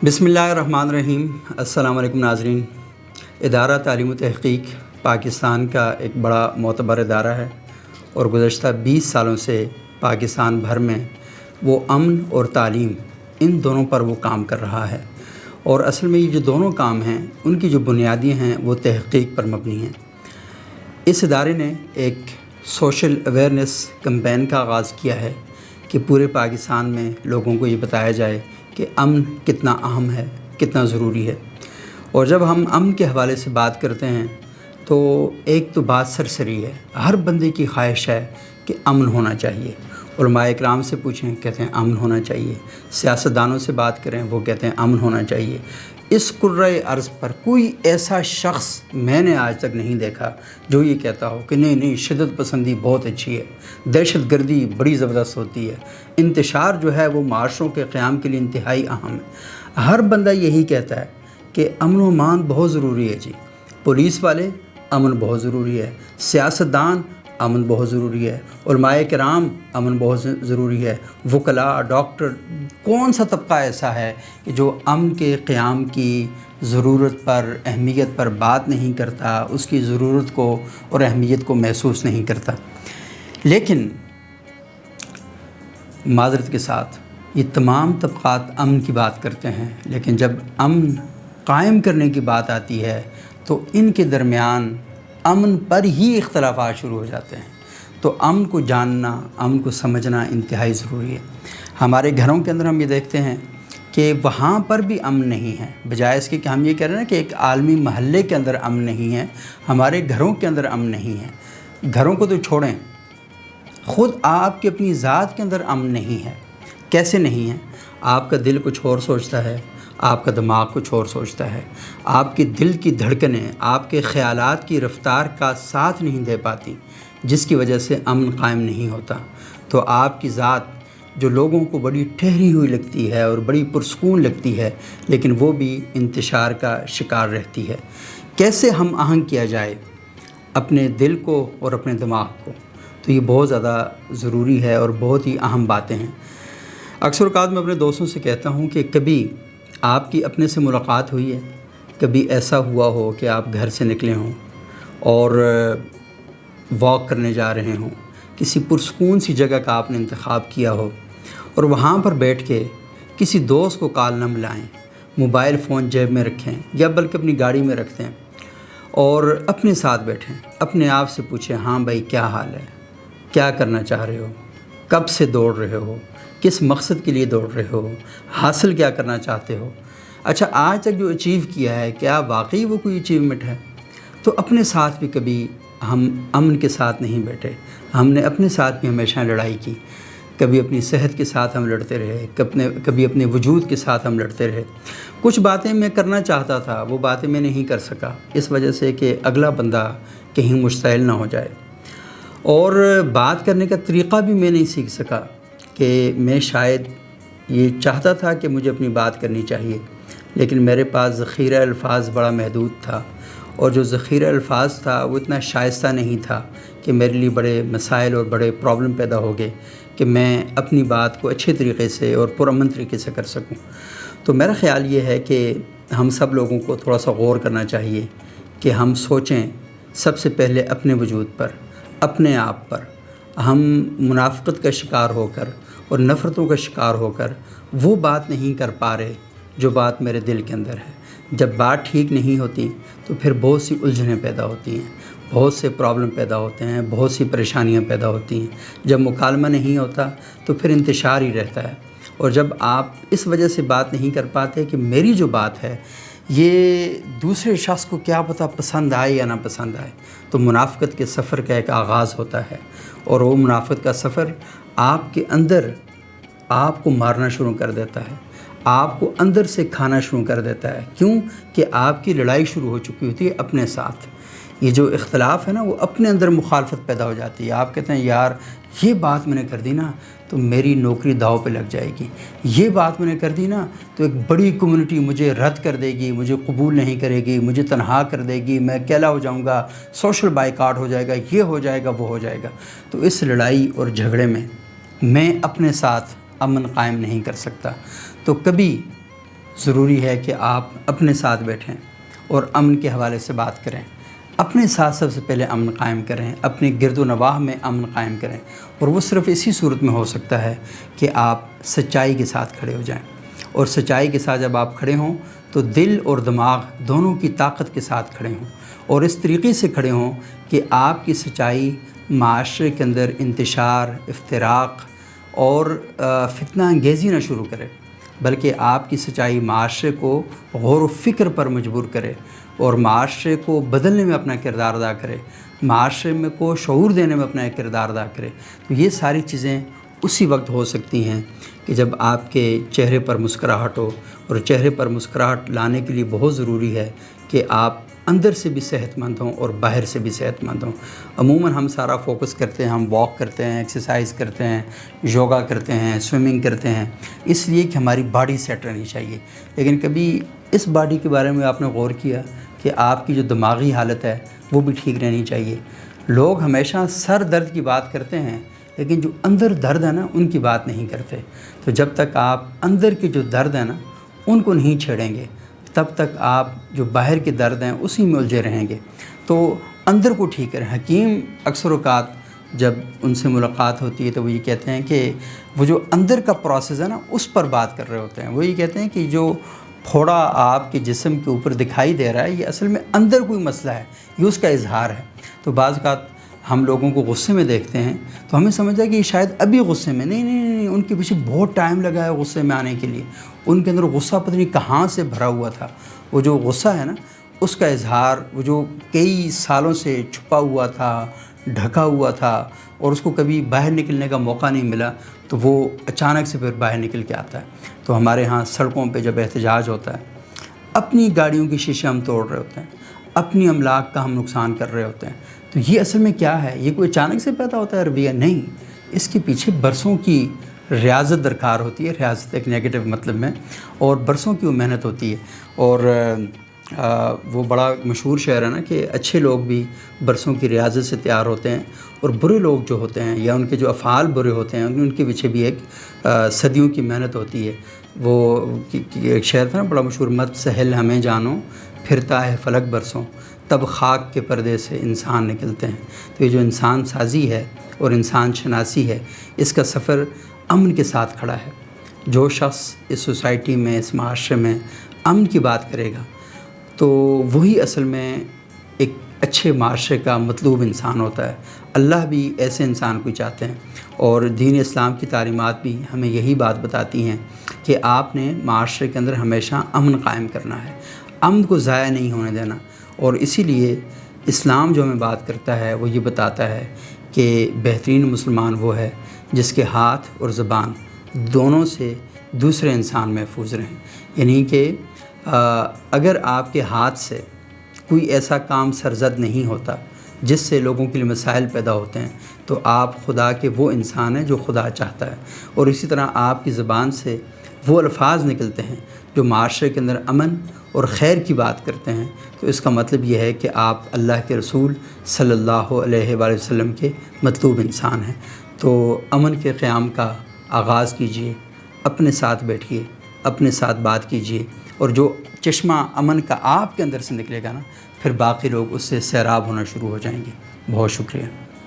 बिस्मिल्लाहिर्रहमानिर्रहीम। अस्सलाम वालेकुम नाज़रीन। इदारा तालीम व तहक़ीक़ पाकिस्तान का एक बड़ा मोतबर इदारा है और गुज़श्ता 20 सालों से पाकिस्तान भर में वो अमन और तालीम इन दोनों पर वो काम कर रहा है। और असल में ये जो दोनों काम हैं उनकी जो बुनियादियाँ हैं वो तहक़ीक़ पर मबनी हैं। इस इदारे ने एक सोशल अवेयरनेस कैंपेन का आगाज़ किया है कि पूरे पाकिस्तान में लोगों को ये बताया जाए कि अमन कितना अहम है, कितना ज़रूरी है। और जब हम अमन के हवाले से बात करते हैं तो एक तो बात सरसरी है, हर बंदे की ख्वाहिश है कि अमन होना चाहिए। उलमाए इकराम से पूछें, कहते हैं अमन होना चाहिए। सियासतदानों से बात करें, वो कहते हैं अमन होना चाहिए। इस कुर्रे अर्ज़ पर कोई ऐसा शख्स मैंने आज तक नहीं देखा जो ये कहता हो कि नहीं शिद्दत पसंदी बहुत अच्छी है, दहशत गर्दी बड़ी ज़बरदस्त होती है, इंतशार जो है वो माशरों के क़याम के लिए इंतहाई अहम है। हर बंदा यही कहता है कि अमन व अमान बहुत ज़रूरी है जी। पुलिस वाले अमन बहुत ज़रूरी है, सियासतदान अमन बहुत ज़रूरी है, उलमाए किराम अमन बहुत ज़रूरी है, वकला, डॉक्टर, कौन सा तबका ऐसा है कि जो अमन के क़याम की ज़रूरत पर, अहमियत पर बात नहीं करता, उसकी ज़रूरत को और अहमियत को महसूस नहीं करता। लेकिन माज़रत के साथ ये तमाम तबक़ात अमन की बात करते हैं, लेकिन जब अमन कायम करने की बात आती है तो इनके दरमियान अमन पर ही इख्तलाफात शुरू हो जाते हैं। तो अमन को जानना, अमन को समझना इंतहाई ज़रूरी है। हमारे घरों के अंदर हम ये देखते हैं कि वहाँ पर भी अमन नहीं है, बजाय इसके कि हम ये कह रहे हैं कि एक आलमी महल्ले के अंदर अमन नहीं है, हमारे घरों के अंदर अमन नहीं है। घरों को तो छोड़ें, ख़ुद आपकी अपनी ज़ात के अंदर अमन नहीं है। कैसे नहीं है? आपका दिल कुछ और सोचता है, आपका दिमाग कुछ और सोचता है, आपके दिल की धड़कनें आपके ख़यालात की रफ़्तार का साथ नहीं दे पाती, जिसकी वजह से अमन कायम नहीं होता। तो आपकी ज़ात जो लोगों को बड़ी ठहरी हुई लगती है और बड़ी पुरसकून लगती है, लेकिन वो भी इंतशार का शिकार रहती है। कैसे हम आहंग किया जाए अपने दिल को और अपने दिमाग को, तो ये बहुत ज़्यादा ज़रूरी है और बहुत ही अहम बातें हैं। अक्सर औक़ात मैं अपने दोस्तों से कहता हूँ कि कभी आपकी अपने से मुलाकात हुई है, कभी ऐसा हुआ हो कि आप घर से निकले हों और वॉक करने जा रहे हों, किसी पुरसकून सी जगह का आपने इंतखाब किया हो और वहाँ पर बैठ के किसी दोस्त को कॉल न मिलाएं, मोबाइल फ़ोन जेब में रखें या बल्कि अपनी गाड़ी में रख दें और अपने साथ बैठें, अपने आप से पूछें, हाँ भाई क्या हाल है, क्या करना चाह रहे हो, कब से दौड़ रहे हो, किस मकसद के लिए दौड़ रहे हो, हासिल क्या करना चाहते हो। अच्छा, आज तक जो अचीव किया है क्या वाकई वो कोई अचीवमेंट है? तो अपने साथ भी कभी हम अमन के साथ नहीं बैठे, हमने अपने साथ भी हमेशा लड़ाई की। कभी अपनी सेहत के साथ हम लड़ते रहे, कभी अपने वजूद के साथ हम लड़ते रहे। कुछ बातें मैं करना चाहता था, वो बातें मैं नहीं कर सका, इस वजह से कि अगला बंदा कहीं मुश्तइल ना हो जाए। और बात करने का तरीक़ा भी मैं नहीं सीख सका कि मैं शायद ये चाहता था कि मुझे अपनी बात करनी चाहिए, लेकिन मेरे पास ज़ख़ीरा अल्फ़ाज़ बड़ा महदूद था और जो ज़ख़ीरा अल्फ़ाज़ था वो इतना शाइस्ता नहीं था कि मेरे लिए बड़े मसाइल और बड़े प्रॉब्लम पैदा हो गए कि मैं अपनी बात को अच्छे तरीक़े से और पुरअमन तरीके से कर सकूं। तो मेरा ख़्याल ये है कि हम सब लोगों को थोड़ा सा गौर करना चाहिए कि हम सोचें सबसे पहले अपने वजूद पर, अपने आप पर। हम मुनाफ़क़त का शिकार होकर और नफ़रतों का शिकार होकर वो बात नहीं कर पा रहे जो बात मेरे दिल के अंदर है। जब बात ठीक नहीं होती तो फिर बहुत सी उलझनें पैदा होती हैं, बहुत से प्रॉब्लम पैदा होते हैं, बहुत सी परेशानियां पैदा होती हैं। जब मुकालमा नहीं होता तो फिर इंतशार ही रहता है। और जब आप इस वजह से बात नहीं कर पाते कि मेरी जो बात है ये दूसरे शख्स को क्या पता पसंद आए या ना पसंद आए, तो मुनाफ़क़त के सफ़र का एक आगाज़ होता है और वो मुनाफ़क़त का सफ़र आपके अंदर आपको मारना शुरू कर देता है, आपको अंदर से खाना शुरू कर देता है। क्यों? कि आपकी लड़ाई शुरू हो चुकी होती है अपने साथ। ये जो इख्तलाफ है ना, वो अपने अंदर मुखालफत पैदा हो जाती है। आप कहते हैं यार ये बात मैंने कर दी ना तो मेरी नौकरी दाव पे लग जाएगी, ये बात मैंने कर दी ना तो एक बड़ी कम्युनिटी मुझे रद्द कर देगी, मुझे कबूल नहीं करेगी, मुझे तनहा कर देगी, मैं अकेला हो जाऊंगा, सोशल बाइकाट हो जाएगा, ये हो जाएगा, वो हो जाएगा। तो इस लड़ाई और झगड़े में मैं अपने साथ अमन कायम नहीं कर सकता। तो कभी ضروری ہے کہ آپ اپنے ساتھ بیٹھیں اور امن کے حوالے سے بات کریں، اپنے ساتھ سب سے پہلے امن قائم کریں، اپنے گرد و نواح میں امن قائم کریں، اور وہ صرف اسی صورت میں ہو سکتا ہے کہ آپ سچائی کے ساتھ کھڑے ہو جائیں، اور سچائی کے ساتھ جب آپ کھڑے ہوں تو دل اور دماغ دونوں کی طاقت کے ساتھ کھڑے ہوں، اور اس طریقے سے کھڑے ہوں کہ آپ کی سچائی معاشرے کے اندر انتشار، افتراق اور فتنہ انگیزی نہ شروع کرے، بلکہ آپ کی سچائی معاشرے کو غور و فکر پر مجبور کرے اور معاشرے کو بدلنے میں اپنا کردار ادا کرے، معاشرے میں کو شعور دینے میں اپنا ایک کردار ادا کرے۔ تو یہ ساری چیزیں اسی وقت ہو سکتی ہیں کہ جب آپ کے چہرے پر مسکراہٹ ہو، اور چہرے پر مسکراہٹ لانے کے لیے بہت ضروری ہے کہ آپ اندر سے بھی صحت مند ہوں اور باہر سے بھی صحت مند ہوں۔ عموماً ہم سارا فوکس کرتے ہیں، ہم واک کرتے ہیں، ایکسرسائز کرتے ہیں، یوگا کرتے ہیں، سوئمنگ کرتے ہیں، اس لیے کہ ہماری باڈی سیٹ رہنی چاہیے، لیکن کبھی اس باڈی کے بارے میں آپ نے غور کیا کہ آپ کی جو دماغی حالت ہے وہ بھی ٹھیک رہنی چاہیے؟ لوگ ہمیشہ سر درد کی بات کرتے ہیں، لیکن جو اندر درد ہے نا ان کی بات نہیں کرتے۔ تو جب تک آپ اندر کے جو درد ہے نا ان کو نہیں چھیڑیں گے، تب تک آپ جو باہر کے درد ہیں اسی میں الجھے رہیں گے۔ تو اندر کو ٹھیک کریں۔ حکیم اکثر اوقات جب ان سے ملاقات ہوتی ہے تو وہ یہ کہتے ہیں کہ وہ جو اندر کا پروسیس ہے نا اس پر بات کر رہے ہوتے ہیں۔ وہ یہ کہتے ہیں کہ جو پھوڑا آپ کے جسم کے اوپر دکھائی دے رہا ہے یہ اصل میں اندر کوئی مسئلہ ہے، یہ اس کا اظہار ہے۔ تو بعض اوقات ہم لوگوں کو غصے میں دیکھتے ہیں تو ہمیں سمجھا کہ یہ شاید ابھی غصے میں، نہیں، ان کے پیچھے بہت ٹائم لگا ہے غصے میں آنے کے لیے، ان کے اندر غصہ پتہ نہیں کہاں سے بھرا ہوا تھا۔ وہ جو غصہ ہے نا اس کا اظہار، وہ جو کئی سالوں سے چھپا ہوا تھا، ڈھکا ہوا تھا اور اس کو کبھی باہر نکلنے کا موقع نہیں ملا، تو وہ اچانک سے پھر باہر نکل کے آتا ہے۔ تو ہمارے ہاں سڑکوں پہ جب احتجاج ہوتا ہے، اپنی گاڑیوں کی شیشے ہم توڑ رہے ہوتے ہیں، اپنی املاک کا ہم نقصان کر رہے ہوتے ہیں، تو یہ اصل میں کیا ہے؟ یہ کوئی اچانک سے پیدا ہوتا ہے رویہ؟ نہیں، اس کے پیچھے برسوں کی ریاضت درکار ہوتی ہے، ریاضت ایک نیگیٹو مطلب میں، اور برسوں کی وہ محنت ہوتی ہے۔ اور وہ بڑا مشہور شعر ہے نا کہ اچھے لوگ بھی برسوں کی ریاضت سے تیار ہوتے ہیں، اور برے لوگ جو ہوتے ہیں یا ان کے جو افعال برے ہوتے ہیں ان کے پیچھے بھی ایک صدیوں کی محنت ہوتی ہے۔ وہ ایک شعر تھا نا بڑا مشہور، مت سہل ہمیں جانو پھرتا ہے فلک برسوں، تب خاک کے پردے سے انسان نکلتے ہیں۔ تو یہ جو انسان سازی ہے اور انسان شناسی ہے، اس کا سفر امن کے ساتھ کھڑا ہے۔ جو شخص اس سوسائٹی میں، اس معاشرے میں امن کی بات کرے گا تو وہی اصل میں ایک اچھے معاشرے کا مطلوب انسان ہوتا ہے۔ اللہ بھی ایسے انسان کو چاہتے ہیں، اور دین اسلام کی تعلیمات بھی ہمیں یہی بات بتاتی ہیں کہ آپ نے معاشرے کے اندر ہمیشہ امن قائم کرنا ہے، امن کو ضائع نہیں ہونے دینا۔ اور اسی لیے اسلام جو ہمیں بات کرتا ہے وہ یہ بتاتا ہے کہ بہترین مسلمان وہ ہے جس کے ہاتھ اور زبان دونوں سے دوسرے انسان محفوظ رہیں۔ یعنی کہ اگر آپ کے ہاتھ سے کوئی ایسا کام سرزد نہیں ہوتا جس سے لوگوں کے لیے مسائل پیدا ہوتے ہیں تو آپ خدا کے وہ انسان ہیں جو خدا چاہتا ہے۔ اور اسی طرح آپ کی زبان سے وہ الفاظ نکلتے ہیں جو معاشرے کے اندر امن اور خیر کی بات کرتے ہیں، تو اس کا مطلب یہ ہے کہ آپ اللہ کے رسول صلی اللہ علیہ وآلہ وسلم کے مطلوب انسان ہیں۔ تو امن کے قیام کا آغاز کیجئے، اپنے ساتھ بیٹھیے، اپنے ساتھ بات کیجئے، اور جو چشمہ امن کا آپ کے اندر سے نکلے گا نا پھر باقی لوگ اس سے سیراب ہونا شروع ہو جائیں گے۔ بہت شکریہ۔